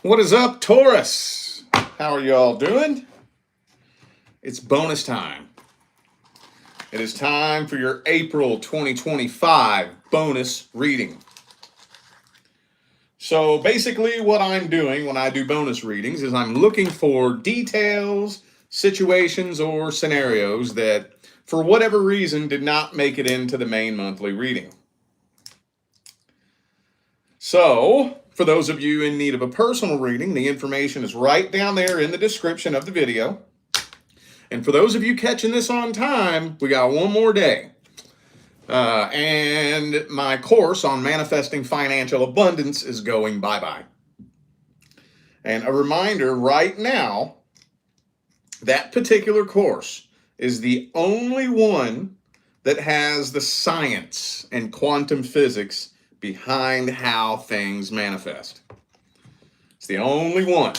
What is up, Taurus? How are y'all doing? It's bonus time. It is time for your April 2025 bonus reading. So basically what I'm doing when I do bonus readings is I'm looking for details, situations, or scenarios that, for whatever reason, did not make it into the main monthly reading. So, for those of you in need of a personal reading, the information is right down there in the description of the video. And for those of you catching this on time, we got one more day. And my course on manifesting financial abundance is going bye-bye. And a reminder right now, that particular course is the only one that has the science and quantum physics behind how things manifest. It's the only one.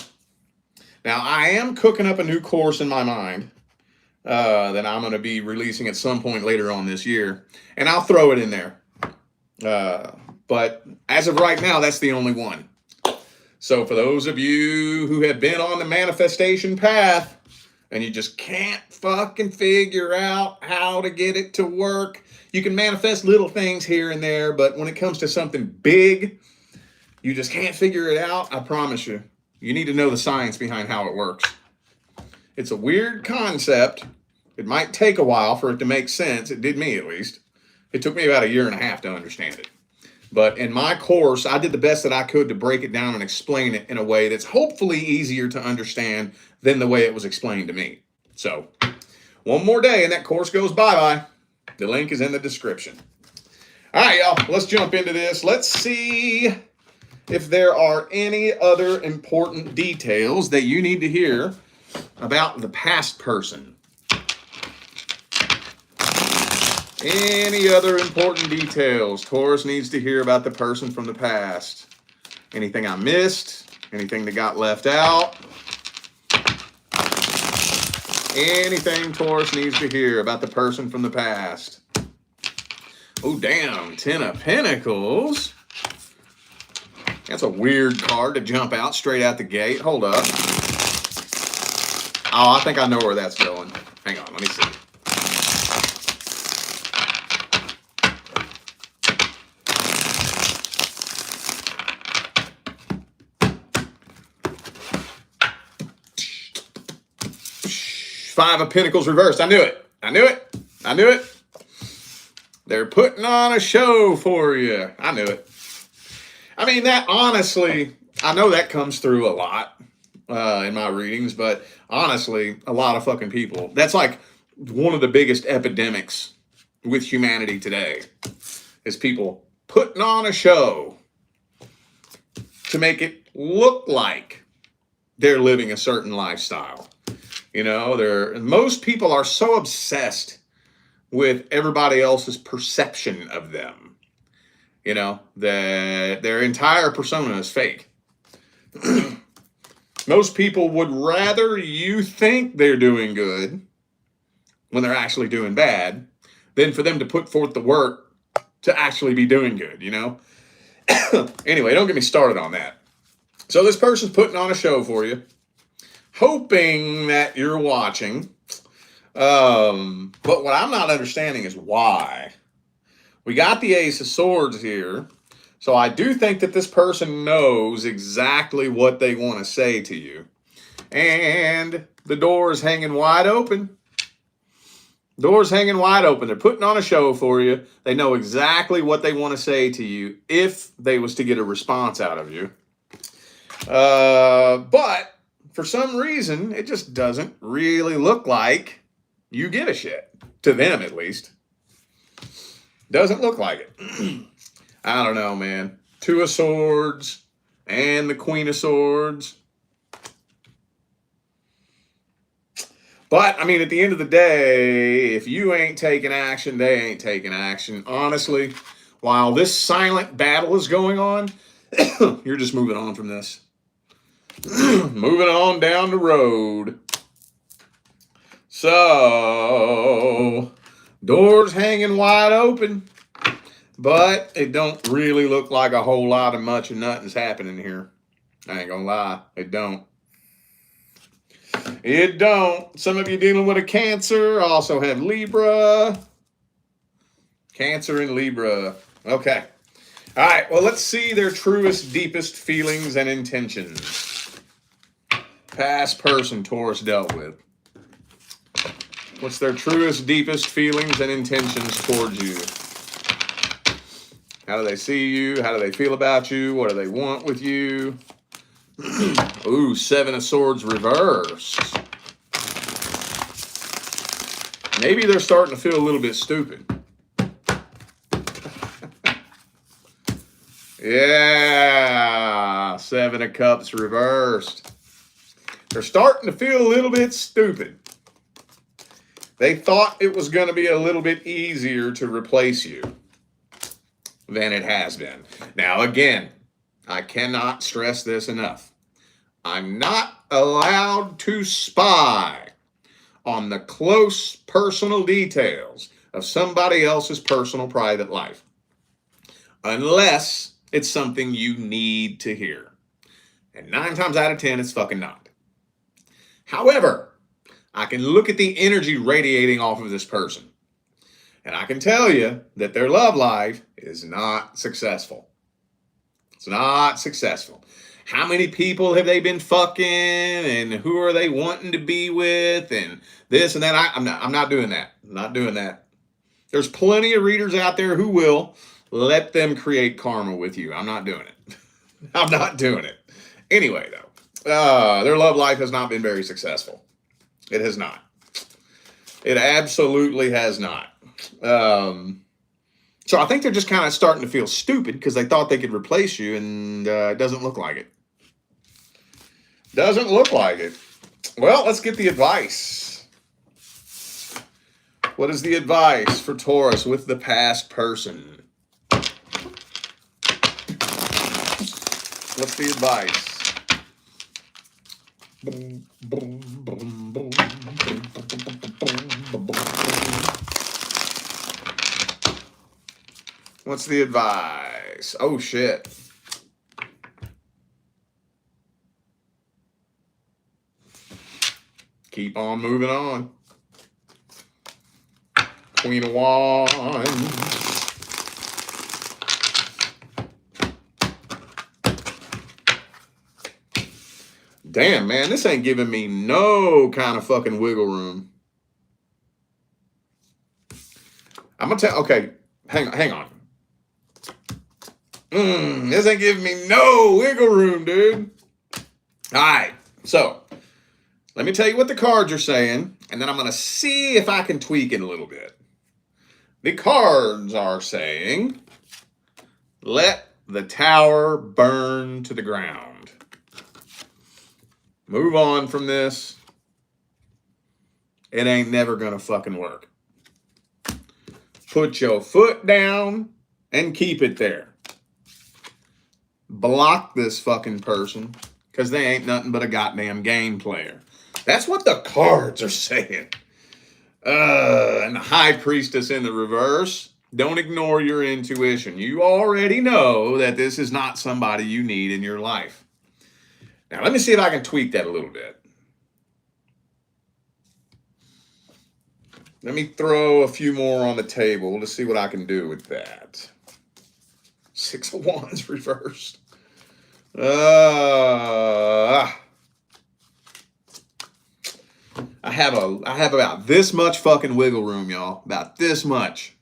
Now, I am cooking up a new course in my mind that I'm going to be releasing at some point later on this year, and I'll throw it in there. But as of right now, that's the only one. So for those of you who have been on the manifestation path and you just can't fucking figure out how to get it to work, you can manifest little things here and there, but when it comes to something big, you just can't figure it out. I promise you, you need to know the science behind how it works. It's a weird concept. It might take a while for it to make sense. It did me, at least. It took me about 1.5 years to understand it. But in my course, I did the best that I could to break it down and explain it in a way that's hopefully easier to understand than the way it was explained to me. So, one more day and that course goes bye-bye. The link is in the description. All right, y'all, let's jump into this. Let's see if there are any other important details that you need to hear about the past person. Any other important details Taurus needs to hear about the person from the past? Anything I missed? Anything that got left out? Anything Taurus needs to hear about the person from the past? Oh, damn. 10 of Pentacles. That's a weird card to jump out straight out the gate. Hold up. Oh, I think I know where that's going. Hang on, let me see. Five of Pentacles reversed. I knew it. I knew it. I knew it. They're putting on a show for you. I knew it. I mean, that honestly, I know that comes through a lot in my readings, but honestly, a lot of fucking people. That's like one of the biggest epidemics with humanity today is people putting on a show to make it look like they're living a certain lifestyle. You know, most people are so obsessed with everybody else's perception of them, you know, that their entire persona is fake. Most people would rather you think they're doing good when they're actually doing bad than for them to put forth the work to actually be doing good, you know? Anyway, don't get me started on that. So this person's putting on a show for you, hoping that you're watching. But what I'm not understanding is why. We got the Ace of Swords here. So I do think that this person knows exactly what they want to say to you. And the door is hanging wide open. Door's hanging wide open. They're putting on a show for you. They know exactly what they want to say to you if they was to get a response out of you. But for some reason, it just doesn't really look like you give a shit. To them, at least. Doesn't look like it. I don't know, man. Two of Swords and the Queen of Swords. But, I mean, at the end of the day, if you ain't taking action, they ain't taking action. Honestly, while this silent battle is going on, you're just moving on from this. Moving on down the road. So, doors hanging wide open, but it don't really look like a whole lot of much of nothing's happening here. I ain't gonna lie, it don't. It don't. Some of you dealing with a Cancer also have Libra. Cancer and Libra. Okay. All right, well, let's see their truest, deepest feelings and intentions. Past person Taurus dealt with. What's their truest, deepest feelings and intentions towards you? How do they see you? How do they feel about you? What do they want with you? Ooh, Seven of Swords reversed. Maybe they're starting to feel a little bit stupid. Yeah, Seven of Cups reversed. They're starting to feel a little bit stupid. They thought it was going to be a little bit easier to replace you than it has been. Now, again, I cannot stress this enough. I'm not allowed to spy on the close personal details of somebody else's personal private life, unless it's something you need to hear. And 9 times out of 10, it's fucking not. However, I can look at the energy radiating off of this person, and I can tell you that their love life is not successful. It's not successful. How many people have they been fucking, and who are they wanting to be with, and this and that? I'm not doing that. I'm not doing that. There's plenty of readers out there who will. Let them create karma with you. I'm not doing it. I'm not doing it. Anyway, though, their love life has not been very successful. It has not. It absolutely has not. So I think they're just kind of starting to feel stupid because they thought they could replace you, and it doesn't look like it. Doesn't look like it. Well, let's get the advice. What is the advice for Taurus with the past person? What's the advice? What's the advice? Oh, shit. Keep on moving on. Queen of Wands. Damn, man, this ain't giving me no kind of fucking wiggle room. I'm gonna tell. Okay, hang on. This ain't giving me no wiggle room, dude. All right, so let me tell you what the cards are saying, and then I'm gonna see if I can tweak it a little bit. The cards are saying, let the tower burn to the ground. Move on from this. It ain't never gonna fucking work. Put your foot down and keep it there. Block this fucking person because they ain't nothing but a goddamn game player. That's what the cards are saying. And the High Priestess in the reverse. Don't ignore your intuition. You already know that this is not somebody you need in your life. Now, let me see if I can tweak that a little bit. Let me throw a few more on the table to see what I can do with that. 6 of Wands reversed. I have about this much fucking wiggle room, y'all. About this much.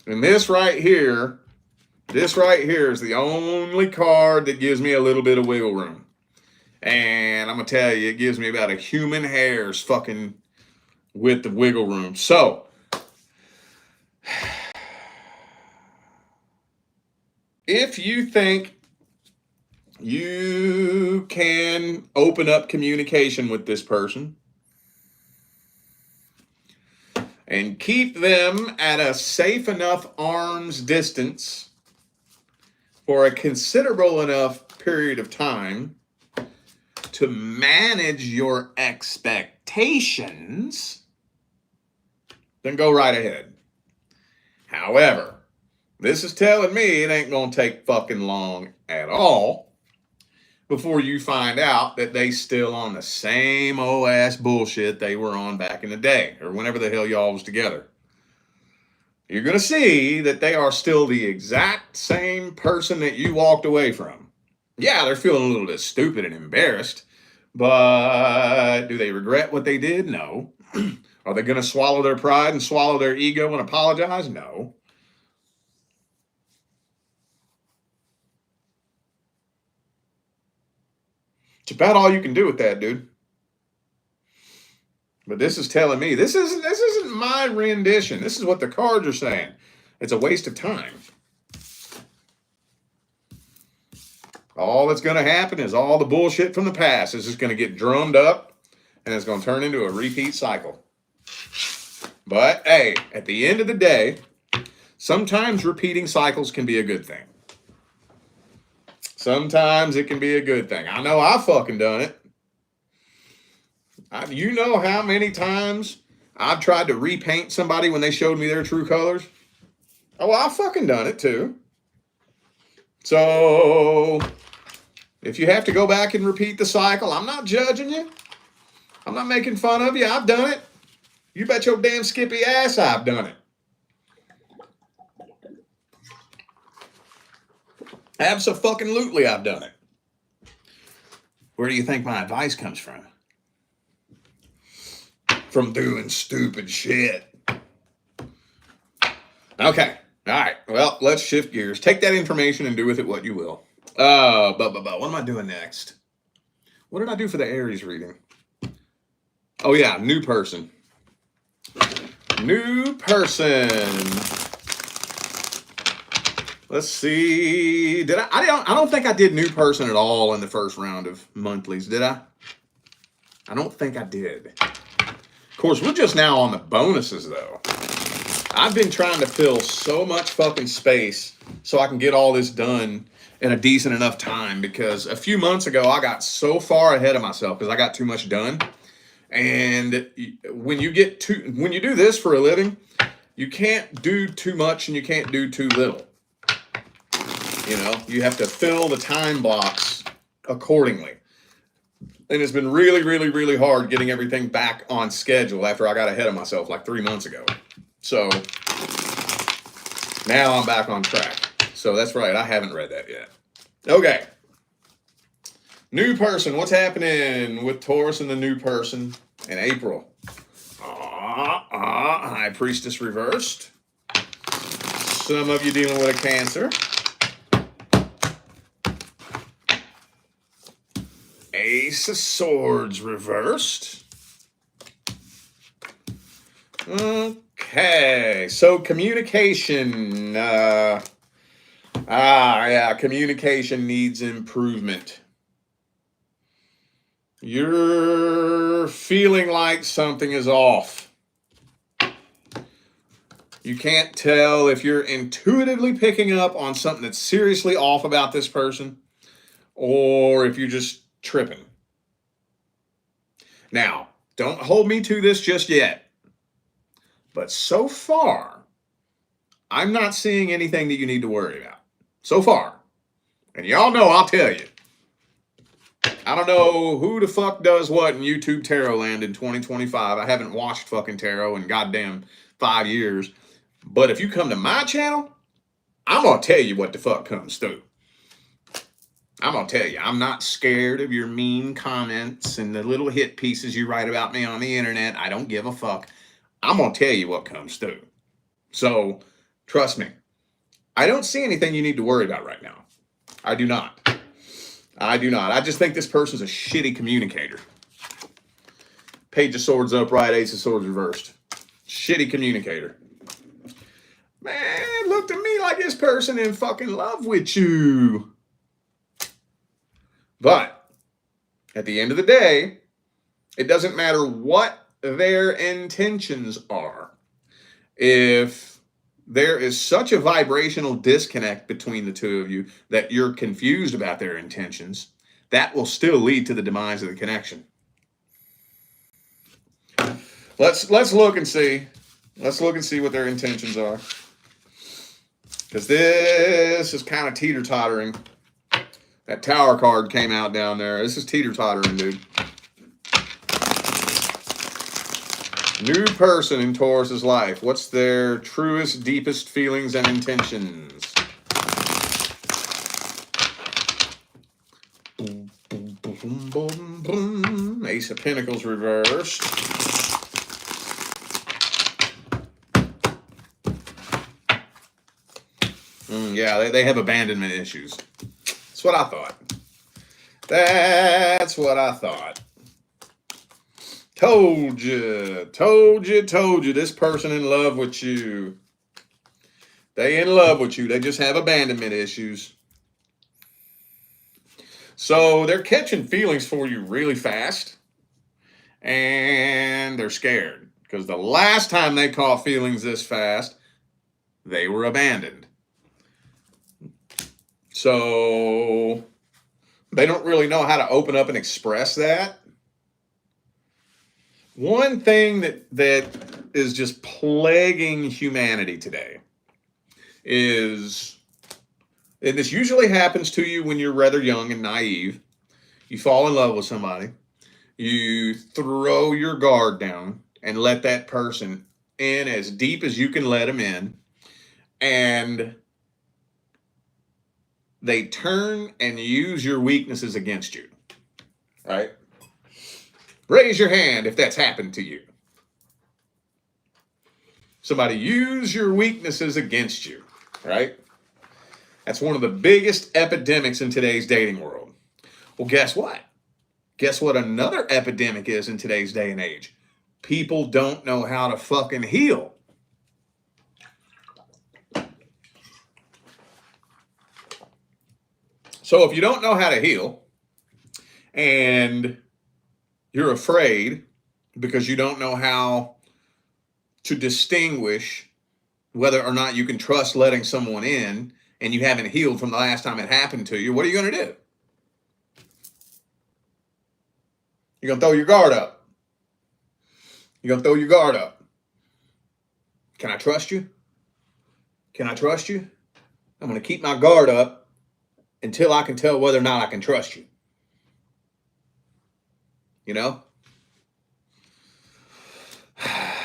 And this right here is the only card that gives me a little bit of wiggle room. And I'm going to tell you, it gives me about a human hair's fucking with the wiggle room. So, if you think you can open up communication with this person and keep them at a safe enough arm's distance for a considerable enough period of time to manage your expectations, then go right ahead. However, this is telling me it ain't going to take fucking long at all. before you find out that they still on the same old ass bullshit they were on back in the day or whenever the hell y'all was together. You're going to see that they are still the exact same person that you walked away from. Yeah, they're feeling a little bit stupid and embarrassed, but do they regret what they did? No. Are they going to swallow their pride and swallow their ego and apologize? No. It's about all you can do with that, dude. But this is telling me this isn't my rendition. This is what the cards are saying. It's a waste of time. All that's going to happen is all the bullshit from the past is just going to get drummed up and it's going to turn into a repeat cycle. But hey, at the end of the day, sometimes repeating cycles can be a good thing. Sometimes it can be a good thing. I know I fucking done it. You know how many times I've tried to repaint somebody when they showed me their true colors? Oh, well, I've fucking done it too. So if you have to go back and repeat the cycle, I'm not judging you. I'm not making fun of you. I've done it. You bet your damn skippy ass I've done it. Abso-fucking-lutely I've done it. Where do you think my advice comes from? From doing stupid shit. Okay. All right. Well, let's shift gears. Take that information and do with it what you will. What am I doing next? What did I do for the Aries reading? Oh, yeah. New person. New person. Let's see. Did I don't think I did new person at all in the first round of monthlies, did I? I don't think I did. Of course, we're just now on the bonuses, though. I've been trying to fill so much fucking space so I can get all this done in a decent enough time because a few months ago, I got so far ahead of myself because I got too much done. And when you do this for a living, you can't do too much and you can't do too little. You know, you have to fill the time blocks accordingly. And it's been really, really, really hard getting everything back on schedule after I got ahead of myself like 3 months ago. So now I'm back on track. So that's right. I haven't read that yet. Okay. New person. What's happening with Taurus and the new person in April? High Priestess reversed. Some of you dealing with a Cancer. Ace of Swords reversed. Okay, so communication. Communication needs improvement. You're feeling like something is off. You can't tell if you're intuitively picking up on something that's seriously off about this person or if you're just tripping. Now, don't hold me to this just yet. But so far, I'm not seeing anything that you need to worry about. So far. And y'all know I'll tell you. I don't know who the fuck does what in YouTube Tarot land in 2025. I haven't watched fucking tarot in goddamn 5 years. But if you come to my channel, I'm going to tell you what the fuck comes through. I'm going to tell you, I'm not scared of your mean comments and the little hit pieces you write about me on the internet. I don't give a fuck. I'm going to tell you what comes through. So, trust me. I don't see anything you need to worry about right now. I do not. I do not. I just think this person's a shitty communicator. Page of Swords upright, Ace of Swords reversed. Shitty communicator. Man, it looked to me like this person in fucking love with you. But at the end of the day, it doesn't matter what their intentions are. If there is such a vibrational disconnect between the two of you that you're confused about their intentions, that will still lead to the demise of the connection. Let's look and see. Let's look and see what their intentions are. Because this is kind of teeter-tottering That Tower card came out down there. This is teeter-tottering, dude. New person in Taurus's life. What's their truest, deepest feelings and intentions? Boom, boom, boom, boom, boom. Ace of Pentacles reversed. Yeah, they have abandonment issues. That's what I thought. That's what I thought. Told you. This person in love with you. They in love with you. They just have abandonment issues. So they're catching feelings for you really fast. And they're scared. Because the last time they caught feelings this fast, they were abandoned. So they don't really know how to open up and express that. One thing that is just plaguing humanity today is, and this usually happens to you when you're rather young and naive, you fall in love with somebody, you throw your guard down and let that person in as deep as you can let them in, and they turn and use your weaknesses against you, right? Raise your hand if that's happened to you. Somebody use your weaknesses against you, right? That's one of the biggest epidemics in today's dating world. Well, guess what? Guess what another epidemic is in today's day and age? People don't know how to fucking heal. So if you don't know how to heal and you're afraid because you don't know how to distinguish whether or not you can trust letting someone in, and you haven't healed from the last time it happened to you, what are you going to do? You're going to throw your guard up. You're going to throw your guard up. Can I trust you? Can I trust you? I'm going to keep my guard up until I can tell whether or not I can trust you. You know?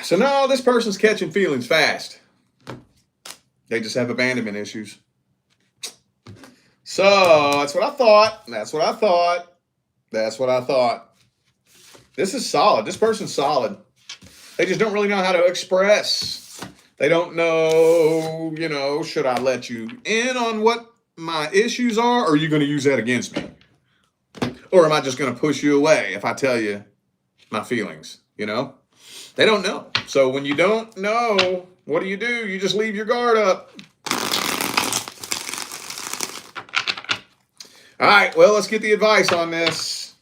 So no, this person's catching feelings fast. They just have abandonment issues. So that's what I thought. That's what I thought. That's what I thought. This is solid. This person's solid. They just don't really know how to express. They don't know, should I let you in on what my issues are, or are you going to use that against me? Or am I just going to push you away if I tell you my feelings, They don't know. So when you don't know, what do? You just leave your guard up. All right, well, let's get the advice on this.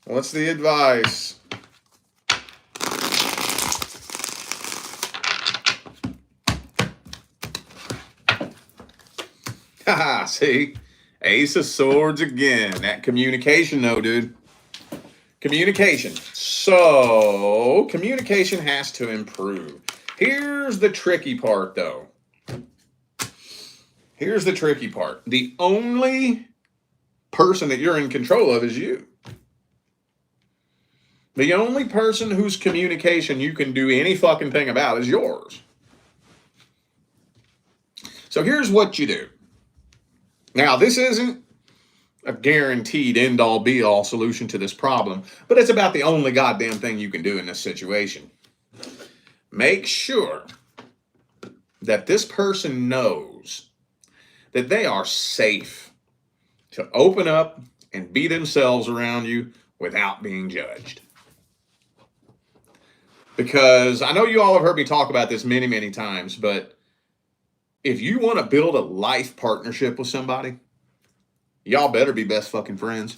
What's the advice? Haha, see? Ace of Swords again. That communication, though, dude. Communication. So, communication has to improve. Here's the tricky part, though. Here's the tricky part. The only person that you're in control of is you. The only person whose communication you can do any fucking thing about is yours. So here's what you do. Now, this isn't a guaranteed end-all be-all solution to this problem, but it's about the only goddamn thing you can do in this situation. Make sure that this person knows that they are safe to open up and be themselves around you without being judged. Because I know you all have heard me talk about this many, many times, but if you want to build a life partnership with somebody, y'all better be best fucking friends.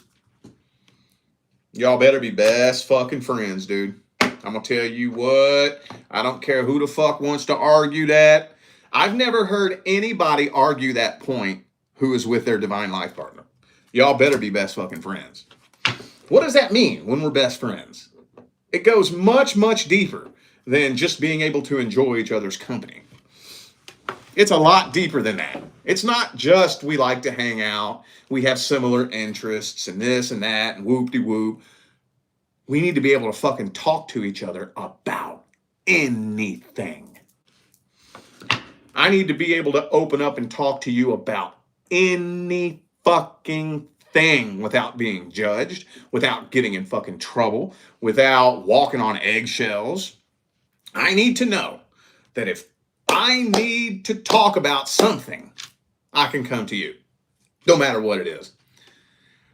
Y'all better be best fucking friends, dude. I'm going to tell you what, I don't care who the fuck wants to argue that. I've never heard anybody argue that point who is with their divine life partner. Y'all better be best fucking friends. What does that mean when we're best friends? It goes much, much deeper than just being able to enjoy each other's company. It's a lot deeper than that. It's not just we like to hang out, we have similar interests and this and that and whoop-de-whoop. We need to be able to fucking talk to each other about anything. I need to be able to open up and talk to you about any fucking thing without being judged, without getting in fucking trouble, without walking on eggshells. I need to know that if I need to talk about something, I can come to you, no matter what it is.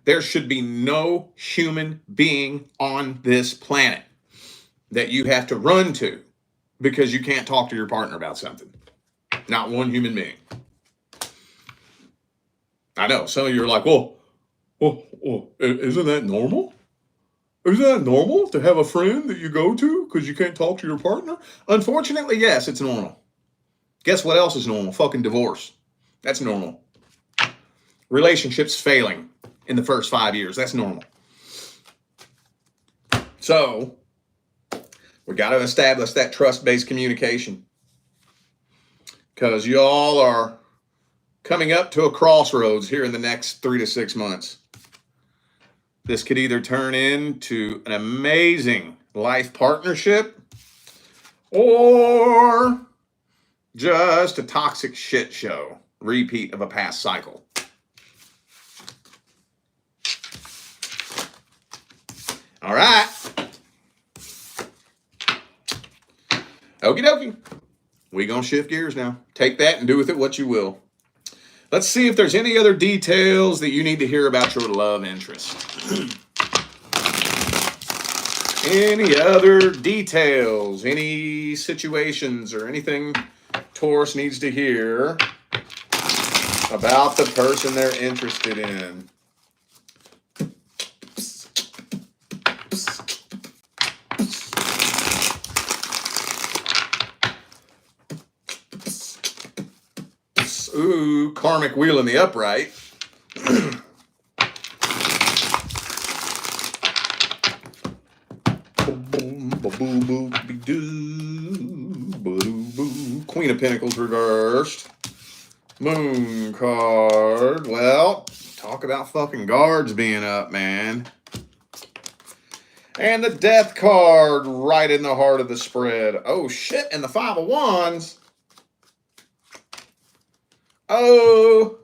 There should be no human being on this planet that you have to run to because you can't talk to your partner about something. Not one human being. I know, some of you are like, well, isn't that normal? Isn't that normal to have a friend that you go to because you can't talk to your partner? Unfortunately, yes, it's normal. Guess what else is normal? Fucking divorce. That's normal. Relationships failing in the first 5 years. That's normal. So, we got to establish that trust-based communication. Because y'all are coming up to a crossroads here in the next 3 to 6 months. This could either turn into an amazing life partnership or just a toxic shit show, repeat of a past cycle. All right. Okie dokie. We're going to shift gears now. Take that and do with it what you will. Let's see if there's any other details that you need to hear about your love interest. Any other details, any situations or anything Taurus needs to hear about the person they're interested in? Ooh, karmic wheel in the upright. Queen of Pentacles reversed. Moon card. Well, talk about fucking guards being up, man. And the Death card right in the heart of the spread. Oh, shit. And the Five of Wands. Oh,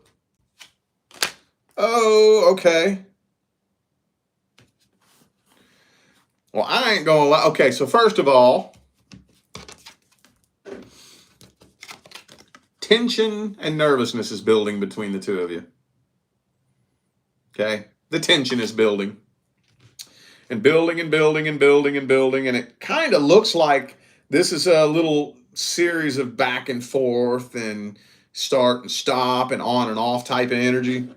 okay. Well, I ain't gonna lie. Okay, so first of all, tension and nervousness is building between the two of you. Okay? The tension is building. And building and building and building and building. And it kind of looks like this is a little series of back and forth and start and stop and on and off type of energy.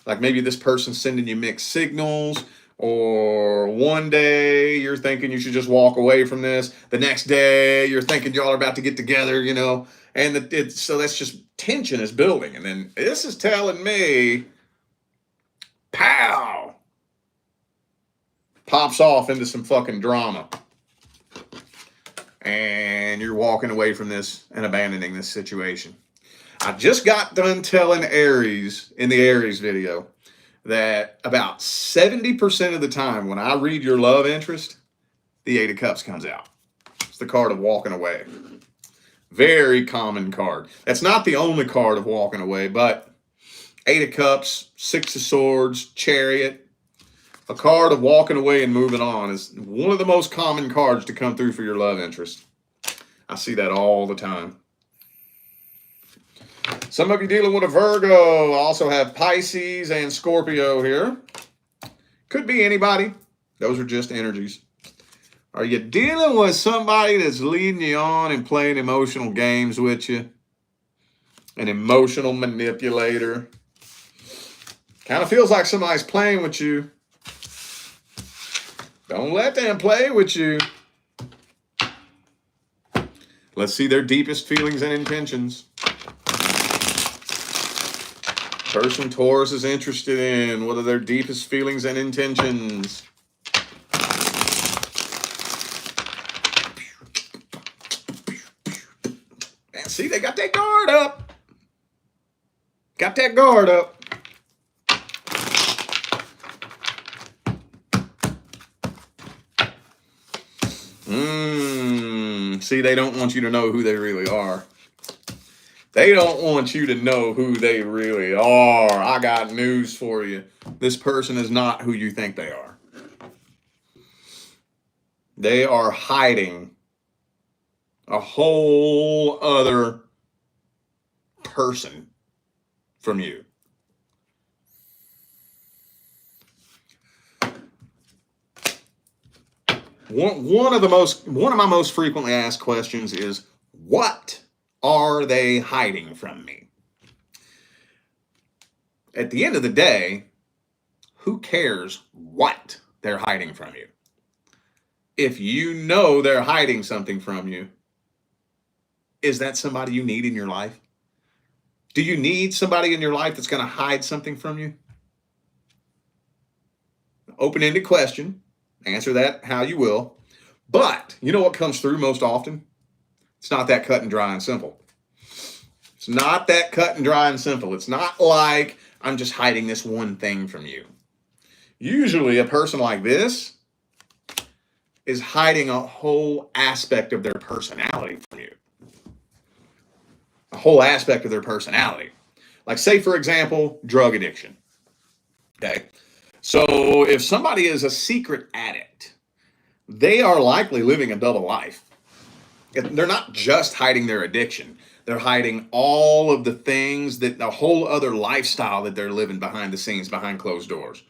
Like maybe this person's sending you mixed signals, or one day you're thinking you should just walk away from this. The next day you're thinking y'all are about to get together, you know, and so that's just tension is building. And then this is telling me, pow, pops off into some fucking drama. And you're walking away from this and abandoning this situation. I just got done telling Aries in the Aries video that about 70% of the time when I read your love interest, the Eight of Cups comes out. It's the card of walking away. Very common card. That's not the only card of walking away, but Eight of Cups, Six of Swords, Chariot, a card of walking away and moving on is one of the most common cards to come through for your love interest. I see that all the time. Some of you dealing with a Virgo. I also have Pisces and Scorpio here. Could be anybody. Those are just energies. Are you dealing with somebody that's leading you on and playing emotional games with you? An emotional manipulator. Kind of feels like somebody's playing with you. Don't let them play with you. Let's see their deepest feelings and intentions. Person Taurus is interested in. What are their deepest feelings and intentions? And see, they got their guard up. Got that guard up. See, they don't want you to know who they really are. They don't want you to know who they really are. I got news for you. This person is not who you think they are. They are hiding a whole other person from you. One of my most frequently asked questions is, what are they hiding from me? At the end of the day, who cares what they're hiding from you? If you know they're hiding something from you, is that somebody you need in your life? Do you need somebody in your life that's going to hide something from you? Open-ended question. Answer that how you will. But you know what comes through most often? It's not that cut and dry and simple. It's not that cut and dry and simple. It's not like I'm just hiding this one thing from you. Usually a person like this is hiding a whole aspect of their personality from you. A whole aspect of their personality. Like, say, for example, drug addiction. Okay. So if somebody is a secret addict, they are likely living a double life. They're not just hiding their addiction. They're hiding all of the things that the whole other lifestyle that they're living behind the scenes, behind closed doors.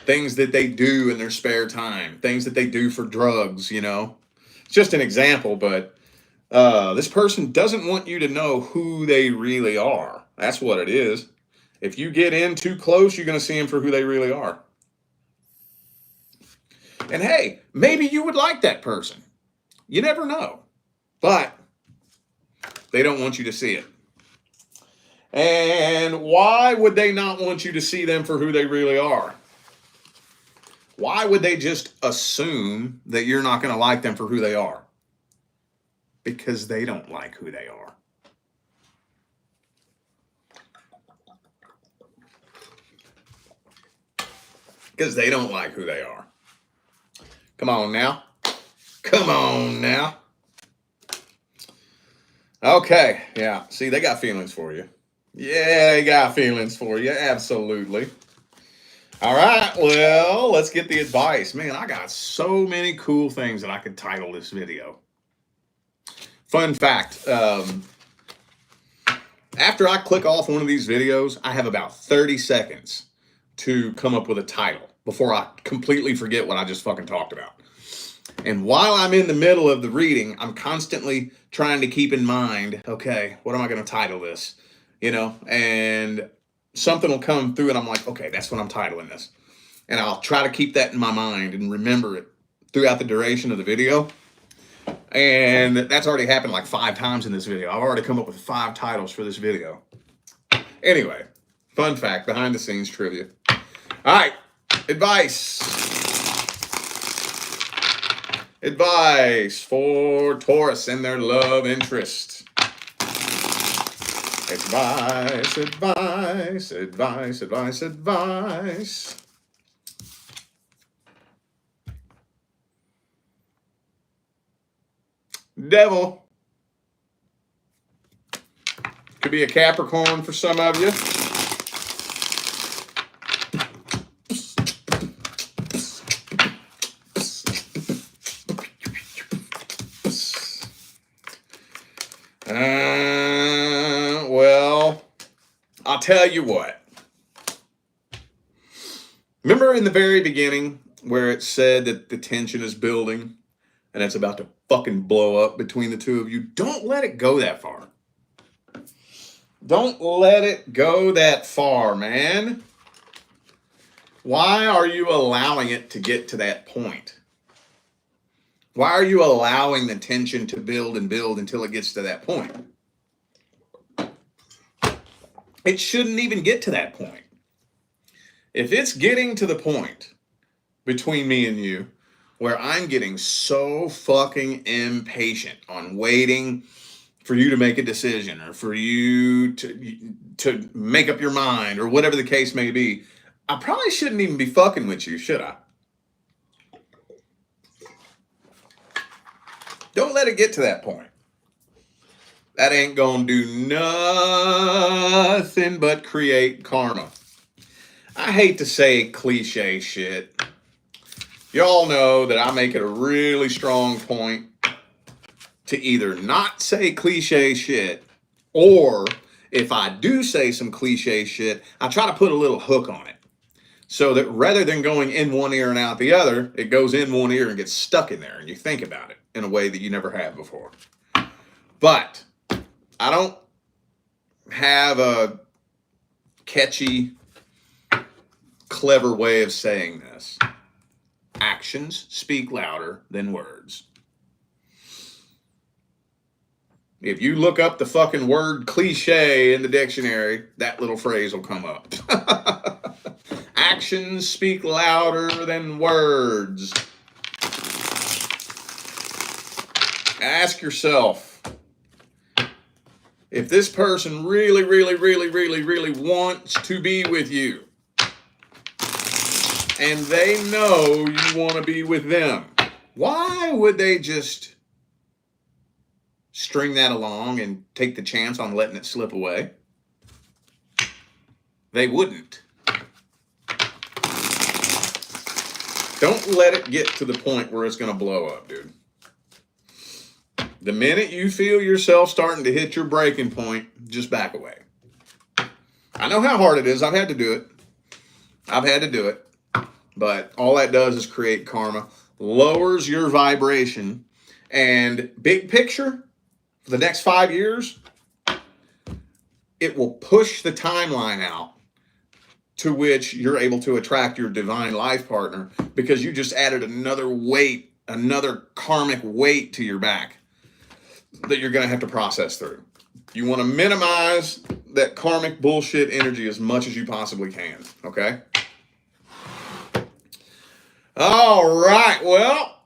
Things that they do in their spare time, things that they do for drugs, you know. It's just an example, but this person doesn't want you to know who they really are. That's what it is. If you get in too close, you're going to see them for who they really are. And hey, maybe you would like that person. You never know. But they don't want you to see it. And why would they not want you to see them for who they really are? Why would they just assume that you're not going to like them for who they are? Because they don't like who they are. Because they don't like who they are. Come on now. Come on now. Okay, yeah. See, they got feelings for you. Yeah, they got feelings for you. Absolutely. All right, well, let's get the advice. Man, I got so many cool things that I could title this video. Fun fact, after I click off one of these videos, I have about 30 seconds to come up with a title before I completely forget what I just fucking talked about. And while I'm in the middle of the reading, I'm constantly trying to keep in mind, okay, what am I going to title this? You know, and something will come through and I'm like, okay, that's what I'm titling this. And I'll try to keep that in my mind and remember it throughout the duration of the video. And that's already happened like 5 times in this video. I've already come up with 5 titles for this video. Anyway, fun fact, behind the scenes trivia. All right, advice. Advice for Taurus and their love interest. Advice, advice, advice, advice, advice. Devil. Could be a Capricorn for some of you. Well, I'll tell you what. Remember in the very beginning where it said that the tension is building and it's about to fucking blow up between the two of you? Don't let it go that far. Don't let it go that far, man. Why are you allowing it to get to that point? Why are you allowing the tension to build and build until it gets to that point? It shouldn't even get to that point. If it's getting to the point between me and you where I'm getting so fucking impatient on waiting for you to make a decision or for you to make up your mind or whatever the case may be, I probably shouldn't even be fucking with you, should I? Don't let it get to that point. That ain't gonna do nothing but create karma. I hate to say cliche shit. Y'all know that I make it a really strong point to either not say cliche shit, or if I do say some cliche shit, I try to put a little hook on it. So that rather than going in one ear and out the other, it goes in one ear and gets stuck in there and you think about it in a way that you never have before. But I don't have a catchy, clever way of saying this. Actions speak louder than words. If you look up the fucking word cliche in the dictionary, that little phrase will come up. Actions speak louder than words. Ask yourself, if this person really, really, really, really, really wants to be with you, and they know you want to be with them, why would they just string that along and take the chance on letting it slip away? They wouldn't. Don't let it get to the point where it's going to blow up, dude. The minute you feel yourself starting to hit your breaking point, just back away. I know how hard it is. I've had to do it. But all that does is create karma, lowers your vibration, and big picture, for the next 5 years, it will push the timeline out to which you're able to attract your divine life partner, because you just added another weight, another karmic weight to your back that you're going to have to process through. You want to minimize that karmic bullshit energy as much as you possibly can, okay? All right, well,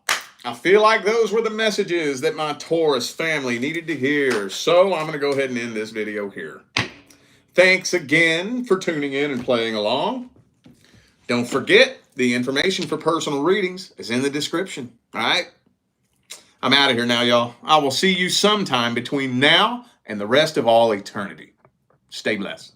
I feel like those were the messages that my Taurus family needed to hear, so I'm going to go ahead and end this video here. Thanks again for tuning in and playing along. Don't forget, the information for personal readings is in the description, all right? I'm out of here now, y'all. I will see you sometime between now and the rest of all eternity. Stay blessed.